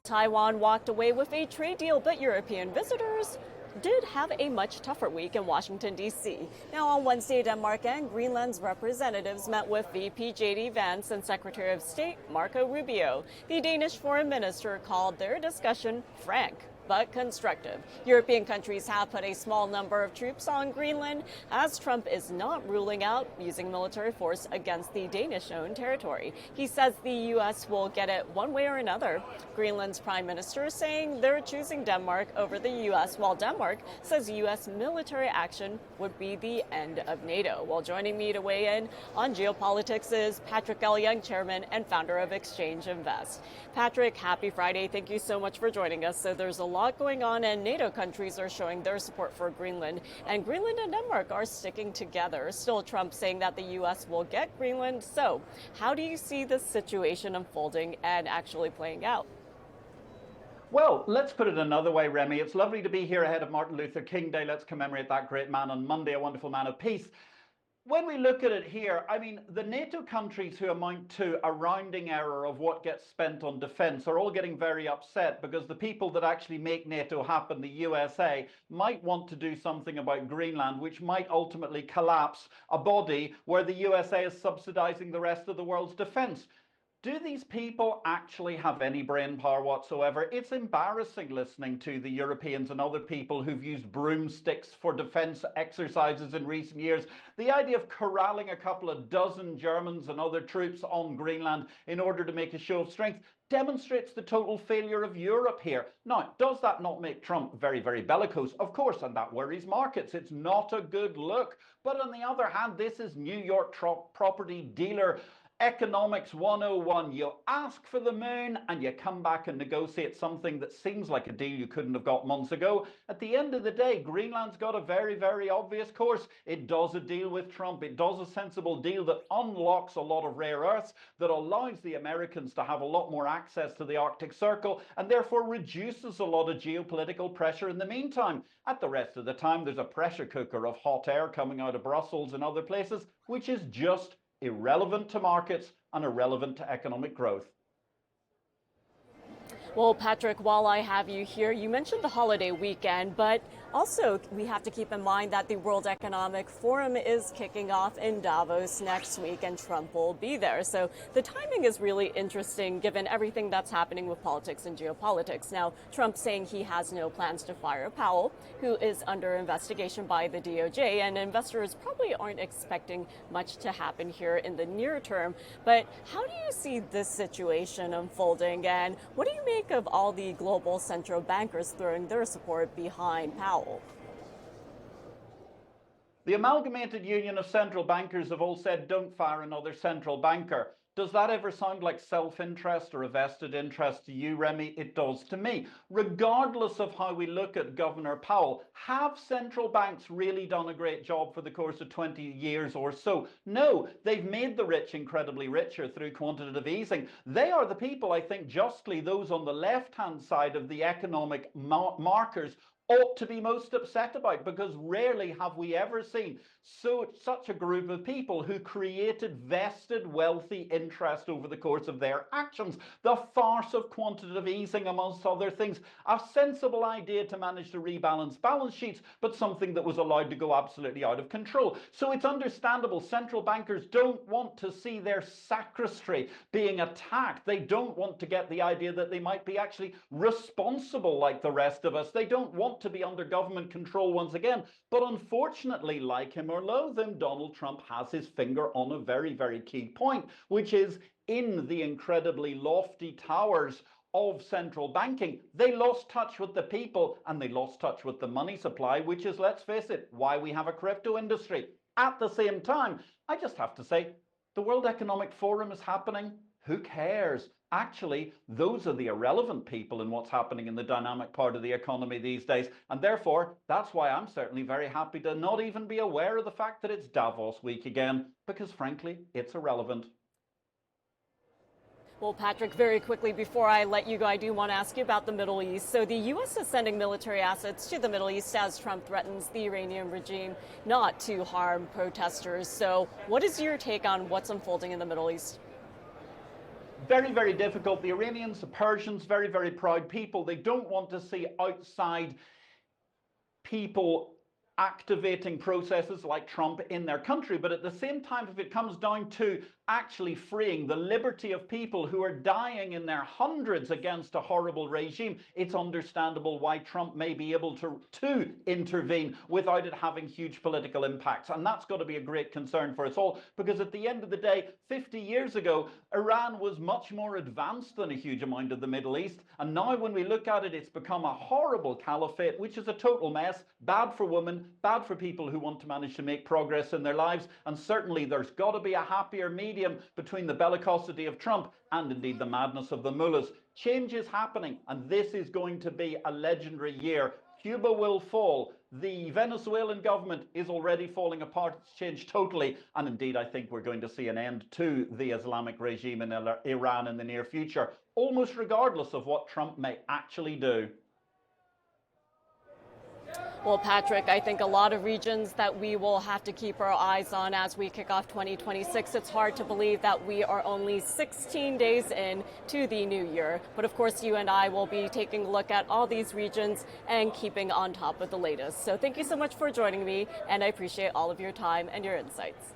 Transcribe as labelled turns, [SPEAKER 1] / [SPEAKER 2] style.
[SPEAKER 1] Taiwan walked away with a trade deal, but European visitors did have a much tougher week in Washington, D.C. Now, on Wednesday, Denmark and Greenland's representatives met with VP J.D. Vance and Secretary of State Marco Rubio. The Danish foreign minister called their discussion frank but constructive. European countries have put a small number of troops on Greenland, as Trump is not ruling out using military force against the Danish-owned territory. He says the U.S. will get it one way or another. Greenland's prime minister is saying they're choosing Denmark over the U.S., while Denmark says U.S. military action would be the end of NATO. Well, joining me to weigh in on geopolitics is Patrick L. Young, chairman and founder of Exchange Invest. Patrick, happy Friday. Thank you so much for joining us. So there's a lot going on, and NATO countries are showing their support for Greenland, and Greenland and Denmark are sticking together. Still, Trump saying that the U.S. will get Greenland. So how do you see this situation unfolding and actually playing out?
[SPEAKER 2] Well, let's put it another way, Remy. It's lovely to be here ahead of Martin Luther King Day. Let's commemorate that great man on Monday, a wonderful man of peace. When we look at it here, I mean, the NATO countries who amount to a rounding error of what gets spent on defense are all getting very upset because the people that actually make NATO happen, the USA, might want to do something about Greenland, which might ultimately collapse a body where the USA is subsidizing the rest of the world's defense. Do these people actually have any brain power whatsoever? It's embarrassing listening to the Europeans and other people who've used broomsticks for defense exercises in recent years. The idea of corralling a couple of dozen Germans and other troops on Greenland in order to make a show of strength demonstrates the total failure of Europe here. Now, does that not make Trump very, very bellicose? Of course, and that worries markets. It's not a good look. But on the other hand, this is New York property dealer Economics 101. You ask for the moon and you come back and negotiate something that seems like a deal you couldn't have got months ago. At the end of the day, Greenland's got a very, very obvious course. It does a deal with Trump. It does a sensible deal that unlocks a lot of rare earths, that allows the Americans to have a lot more access to the Arctic Circle, and therefore reduces a lot of geopolitical pressure in the meantime. At the rest of the time, there's a pressure cooker of hot air coming out of Brussels and other places, which is just irrelevant to markets and irrelevant to economic growth.
[SPEAKER 1] Well, Patrick, while I have you here, you mentioned the holiday weekend, but also we have to keep in mind that the World Economic Forum is kicking off in Davos next week, and Trump will be there. So the timing is really interesting given everything that's happening with politics and geopolitics. Now, Trump saying he has no plans to fire Powell, who is under investigation by the DOJ, and investors probably aren't expecting much to happen here in the near term. But how do you see this situation unfolding, and what do you make of all the global central bankers throwing their support behind Powell?
[SPEAKER 2] The Amalgamated Union of Central Bankers have all said, don't fire another central banker. Does that ever sound like self-interest or a vested interest to you, Remy? It does to me. Regardless of how we look at Governor Powell, have central banks really done a great job for the course of 20 years or so? No, they've made the rich incredibly richer through quantitative easing. They are the people, I think, justly those on the left-hand side of the economic markers ought to be most upset about, because rarely have we ever seen such a group of people who created vested wealthy interest over the course of their actions. The farce of quantitative easing, amongst other things, a sensible idea to manage to rebalance balance sheets, but something that was allowed to go absolutely out of control. So it's understandable central bankers don't want to see their sacristy being attacked. They don't want to get the idea that they might be actually responsible like the rest of us. They don't want to be under government control once again. But unfortunately, like him or loathe him, Donald Trump has his finger on a very, very key point, which is in the incredibly lofty towers of central banking, they lost touch with the people and they lost touch with the money supply, which is, let's face it, why we have a crypto industry. At the same time, I just have to say, the World Economic Forum is happening. Who cares? Actually, those are the irrelevant people in what's happening in the dynamic part of the economy these days. And therefore, that's why I'm certainly very happy to not even be aware of the fact that it's Davos week again, because frankly, it's irrelevant.
[SPEAKER 1] Well, Patrick, very quickly before I let you go, I do want to ask you about the Middle East. So the U.S. is sending military assets to the Middle East as Trump threatens the Iranian regime not to harm protesters. So what is your take on what's unfolding in the Middle East?
[SPEAKER 2] Very, very difficult. The Iranians, the Persians, very, very proud people. They don't want to see outside people activating processes like Trump in their country. But at the same time, if it comes down to actually freeing the liberty of people who are dying in their hundreds against a horrible regime, it's understandable why Trump may be able to intervene without it having huge political impacts. And that's got to be a great concern for us all, because at the end of the day, 50 years ago, Iran was much more advanced than a huge amount of the Middle East. And now when we look at it, it's become a horrible caliphate, which is a total mess, bad for women, bad for people who want to manage to make progress in their lives. And certainly there's got to be a happier medium between the bellicosity of Trump and indeed the madness of the mullahs. Change is happening, and this is going to be a legendary year. Cuba will fall. The Venezuelan government is already falling apart. It's changed totally. And indeed, I think we're going to see an end to the Islamic regime in Iran in the near future, almost regardless of what Trump may actually do.
[SPEAKER 1] Well, Patrick, I think a lot of regions that we will have to keep our eyes on as we kick off 2026. It's hard to believe that we are only 16 days in to the new year. But of course, you and I will be taking a look at all these regions and keeping on top of the latest. So thank you so much for joining me, and I appreciate all of your time and your insights.